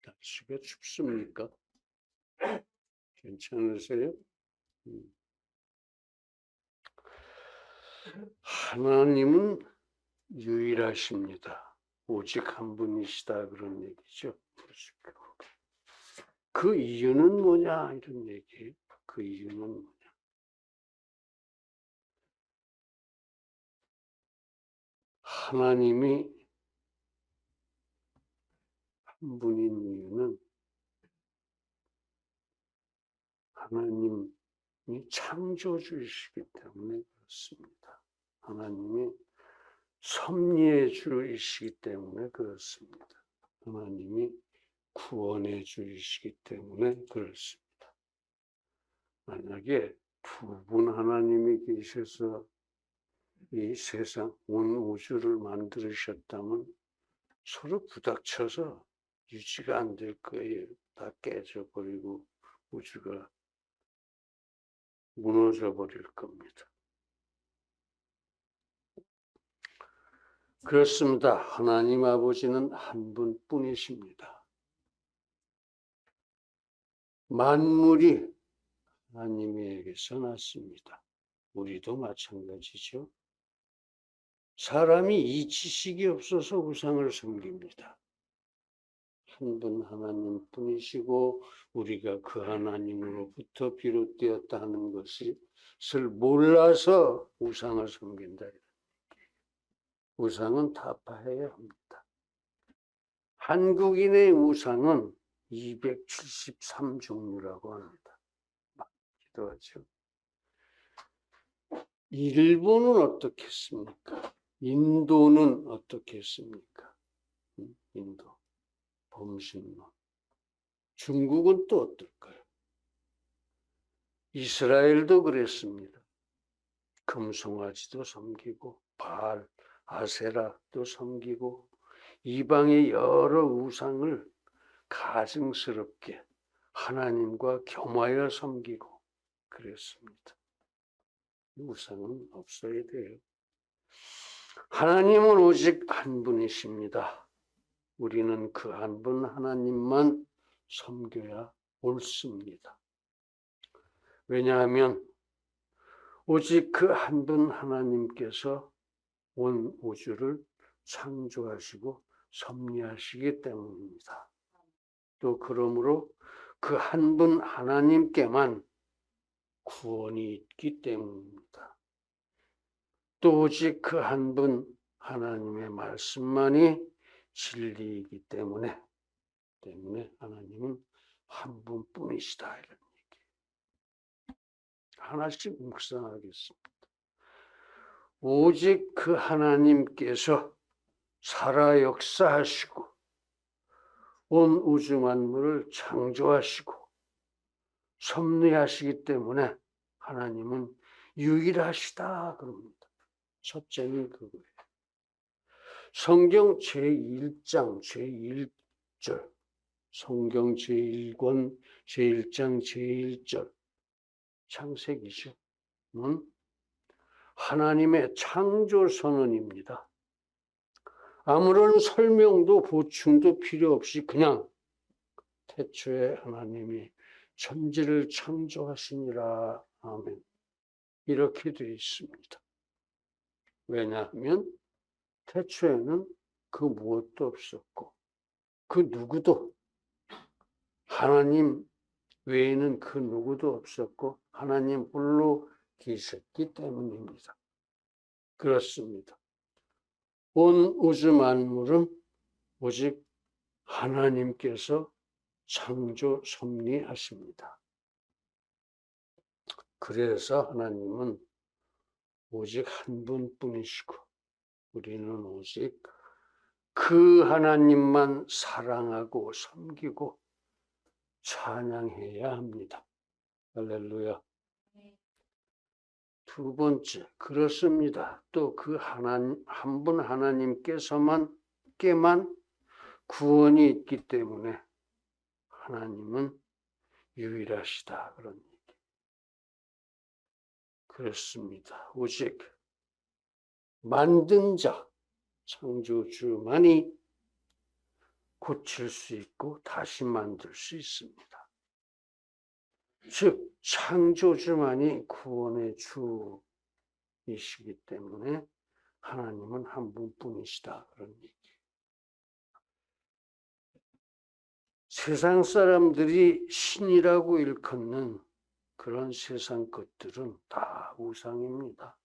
날씨가 춥습니까? 괜찮으세요? 하나님은 유일하십니다. 오직 한 분이시다 그런 얘기죠. 그 이유는 뭐냐 이런 얘기예요. 그 이유는 뭐냐? 하나님이 한 분인 이유는 하나님이 창조주이시기 때문에 그렇습니다. 하나님이 섭리의 주이시기 때문에 그렇습니다. 하나님이 구원의 주이시기 때문에 그렇습니다. 만약에 두 분 하나님이 계셔서 이 세상, 온 우주를 만드셨다면 서로 부닥쳐서 유지가 안 될 거예요. 다 깨져버리고 우주가 무너져 버릴 겁니다. 그렇습니다. 하나님 아버지는 한 분뿐이십니다. 만물이 하나님에게서 났습니다. 우리도 마찬가지죠. 사람이 이 지식이 없어서 우상을 섬깁니다. 한 분 하나님뿐이시고 우리가 그 하나님으로부터 비롯되었다는 것을 몰라서 우상을 섬긴다. 우상은 타파해야 합니다. 한국인의 우상은 273종류라고 합니다. 많기도 하죠. 일본은 어떻겠습니까? 인도는 어떻겠습니까? 인도. 범신론. 중국은 또 어떨까요? 이스라엘도 그랬습니다. 금송아지도 섬기고 바알, 아세라도 섬기고 이방의 여러 우상을 가증스럽게 하나님과 겸하여 섬기고 그랬습니다. 우상은 없어야 돼요. 하나님은 오직 한 분이십니다. 우리는 그 한 분 하나님만 섬겨야 옳습니다. 왜냐하면 오직 그 한 분 하나님께서 온 우주를 창조하시고 섭리하시기 때문입니다. 또 그러므로 그 한 분 하나님께만 구원이 있기 때문입니다. 또 오직 그 한 분 하나님의 말씀만이 진리이기 때문에 하나님은 한 분뿐이시다 이런 얘기. 하나씩 묵상하겠습니다. 오직 그 하나님께서 살아 역사하시고 온 우주 만물을 창조하시고 섭리하시기 때문에 하나님은 유일하시다 그럽니다. 첫째는 그거예요. 성경 제1장 제1절 성경 제1권 제1장 제1절 창세기죠. 하나님의 창조 선언입니다. 아무런 설명도 보충도 필요 없이 그냥 태초에 하나님이 천지를 창조하시니라. 아멘. 이렇게 되어 있습니다. 왜냐하면 태초에는 그 무엇도 없었고 그 누구도 하나님 외에는 그 누구도 없었고 하나님 홀로 계셨기 때문입니다. 그렇습니다. 온 우주 만물은 오직 하나님께서 창조 섭리하십니다. 그래서 하나님은 오직 한 분뿐이시고 우리는 오직 그 하나님만 사랑하고 섬기고 찬양해야 합니다. 할렐루야. 두 번째, 그렇습니다. 또 그 한 분 하나님께서만 구원이 있기 때문에 하나님은 유일하시다 그런 얘기. 그렇습니다. 오직 만든 자, 창조주만이 고칠 수 있고 다시 만들 수 있습니다. 즉 창조주만이 구원의 주이시기 때문에 하나님은 한 분뿐이시다, 그런 얘기예요. 세상 사람들이 신이라고 일컫는 그런 세상 것들은 다 우상입니다.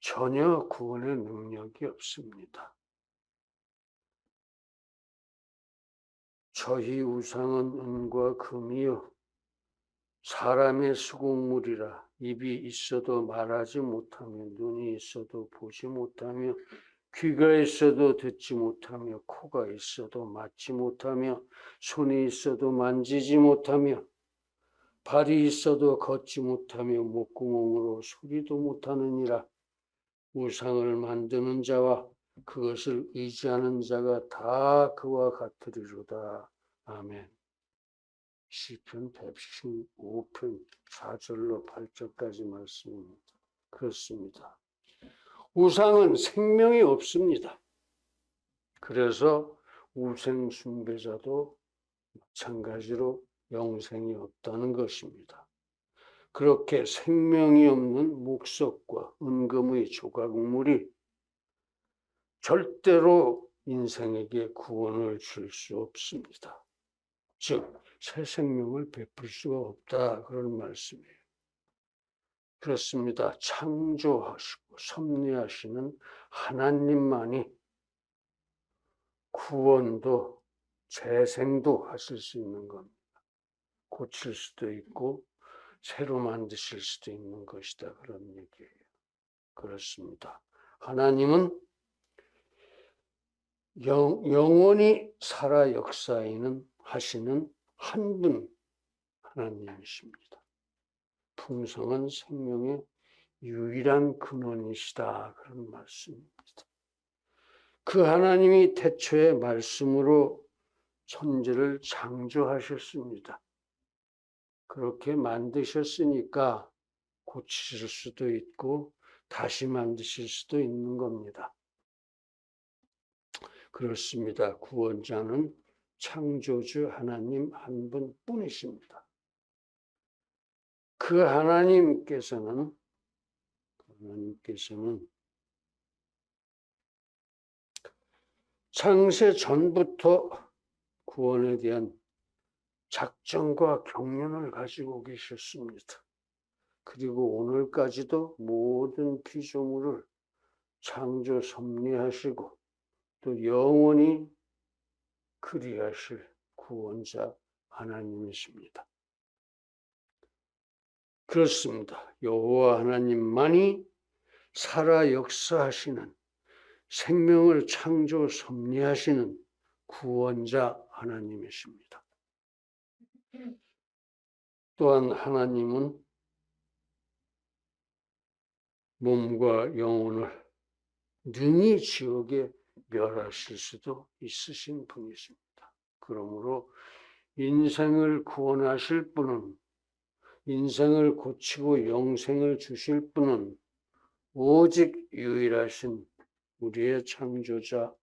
전혀 구원의 능력이 없습니다. 저희 우상은 은과 금이요 사람의 수공물이라 입이 있어도 말하지 못하며 눈이 있어도 보지 못하며 귀가 있어도 듣지 못하며 코가 있어도 맡지 못하며 손이 있어도 만지지 못하며 발이 있어도 걷지 못하며 목구멍으로 소리도 못하느니라. 우상을 만드는 자와 그것을 의지하는 자가 다 그와 같으리로다. 아멘. 시편 115편 4절로 8절까지 말씀입니다. 그렇습니다. 우상은 생명이 없습니다. 그래서 우상 숭배자도 마찬가지로 영생이 없다는 것입니다. 그렇게 생명이 없는 목석과 은금의 조각물이 절대로 인생에게 구원을 줄 수 없습니다. 즉, 새 생명을 베풀 수가 없다, 그런 말씀이에요. 그렇습니다. 창조하시고 섭리하시는 하나님만이 구원도 재생도 하실 수 있는 겁니다. 고칠 수도 있고 새로 만드실 수도 있는 것이다, 그런 얘기예요. 그렇습니다. 하나님은 영원히 살아 하시는 한 분 하나님이십니다. 풍성한 생명의 유일한 근원이시다, 그런 말씀입니다. 그 하나님이 태초의 말씀으로 천지를 창조하셨습니다. 그렇게 만드셨으니까 고치실 수도 있고 다시 만드실 수도 있는 겁니다. 그렇습니다. 구원자는 창조주 하나님 한 분뿐이십니다. 그 하나님께서는 창세 전부터 구원에 대한 작정과 경륜을 가지고 계셨습니다. 그리고 오늘까지도 모든 피조물을 창조 섭리하시고 또 영원히 그리하실 구원자 하나님이십니다. 그렇습니다. 여호와 하나님만이 살아 역사하시는 생명을 창조 섭리하시는 구원자 하나님이십니다. 또한 하나님은 몸과 영혼을 능히 지옥에 멸하실 수도 있으신 분이십니다. 그러므로 인생을 구원하실 분은, 인생을 고치고 영생을 주실 분은 오직 유일하신 우리의 창조자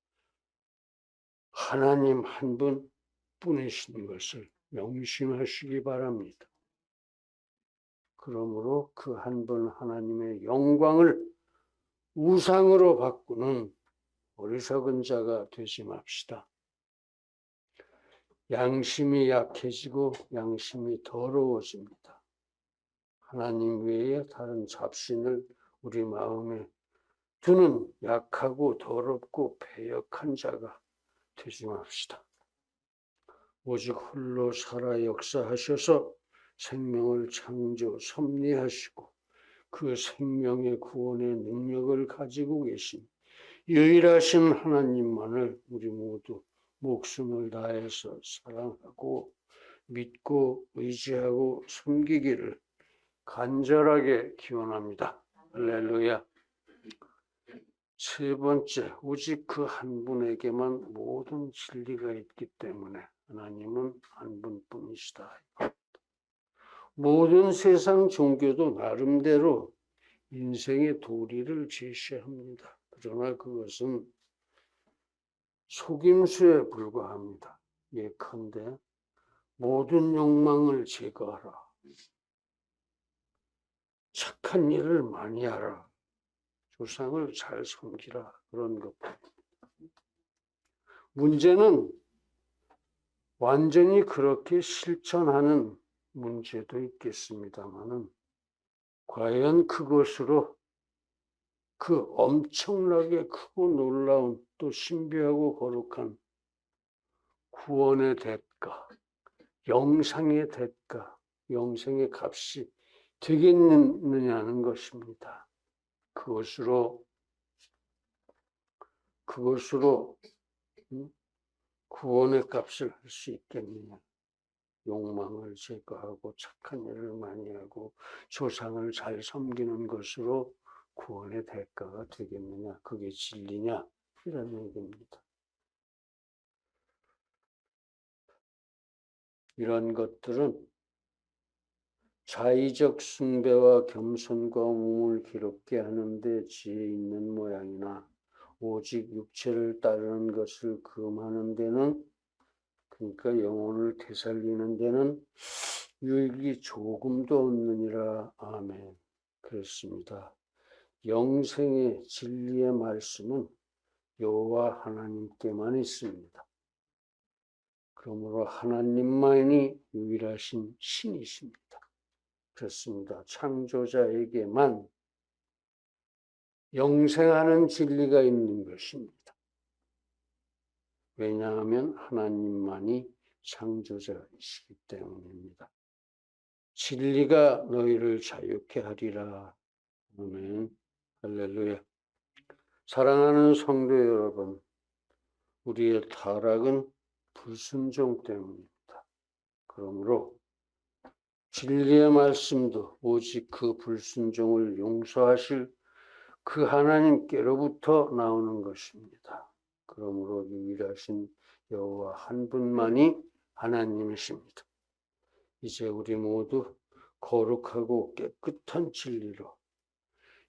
하나님 한 분뿐이신 것을 명심하시기 바랍니다. 그러므로 그 한 분 하나님의 영광을 우상으로 바꾸는 어리석은 자가 되지 맙시다. 양심이 약해지고 양심이 더러워집니다. 하나님 외에 다른 잡신을 우리 마음에 두는 약하고 더럽고 패역한 자가 되지 맙시다. 오직 홀로 살아 역사하셔서 생명을 창조 섭리하시고 그 생명의 구원의 능력을 가지고 계신 유일하신 하나님만을 우리 모두 목숨을 다해서 사랑하고 믿고 의지하고 섬기기를 간절하게 기원합니다. 할렐루야. 세 번째, 오직 그 한 분에게만 모든 진리가 있기 때문에 하나님은 한 분뿐이시다. 모든 세상 종교도 나름대로 인생의 도리를 제시합니다. 그러나 그것은 속임수에 불과합니다. 예컨대 모든 욕망을 제거하라. 착한 일을 많이 하라. 조상을 잘 섬기라. 그런 것. 문제는 완전히 그렇게 실천하는 문제도 있겠습니다만은 과연 그것으로 그 엄청나게 크고 놀라운 또 신비하고 거룩한 구원의 대가, 영생의 대가, 영생의 값이 되겠느냐는 것입니다. 그것으로 구원의 값을 할 수 있겠느냐. 욕망을 제거하고 착한 일을 많이 하고 조상을 잘 섬기는 것으로 구원의 대가가 되겠느냐. 그게 진리냐. 이런 얘기입니다. 이런 것들은 자의적 숭배와 겸손과 몸을 기롭게 하는데 지혜 있는 모양이나 오직 육체를 따르는 것을 금하는 데는, 그러니까 영혼을 되살리는 데는 유익이 조금도 없느니라. 아멘. 그렇습니다. 영생의 진리의 말씀은 여호와 하나님께만 있습니다. 그러므로 하나님만이 유일하신 신이십니다. 그렇습니다. 창조자에게만 영생하는 진리가 있는 것입니다. 왜냐하면 하나님만이 창조자이시기 때문입니다. 진리가 너희를 자유케 하리라. 아멘. 할렐루야. 사랑하는 성도 여러분, 우리의 타락은 불순종 때문입니다. 그러므로 진리의 말씀도 오직 그 불순종을 용서하실 그 하나님께로부터 나오는 것입니다. 그러므로 유일하신 여호와 한 분만이 하나님이십니다. 이제 우리 모두 거룩하고 깨끗한 진리로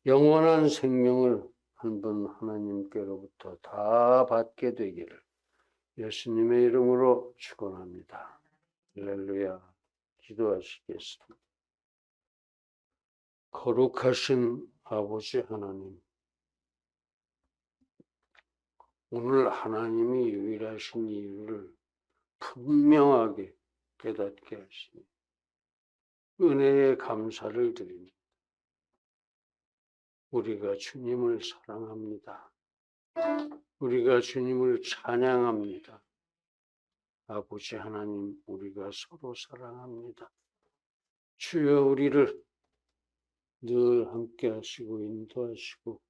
영원한 생명을 한 분 하나님께로부터 다 받게 되기를 예수님의 이름으로 축원합니다. 할렐루야. 기도하시겠습니다. 거룩하신 아버지 하나님, 오늘 하나님이 유일하신 이유를 분명하게 깨닫게 하시니 은혜에 감사를 드립니다. 우리가 주님을 사랑합니다. 우리가 주님을 찬양합니다. 아버지 하나님, 우리가 서로 사랑합니다. 주여 우리를 늘 함께 하시고 인도하시고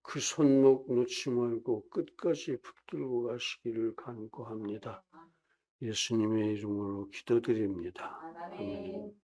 그 손목 놓지 말고 끝까지 붙들고 가시기를 간구합니다. 예수님의 이름으로 기도드립니다. 아멘.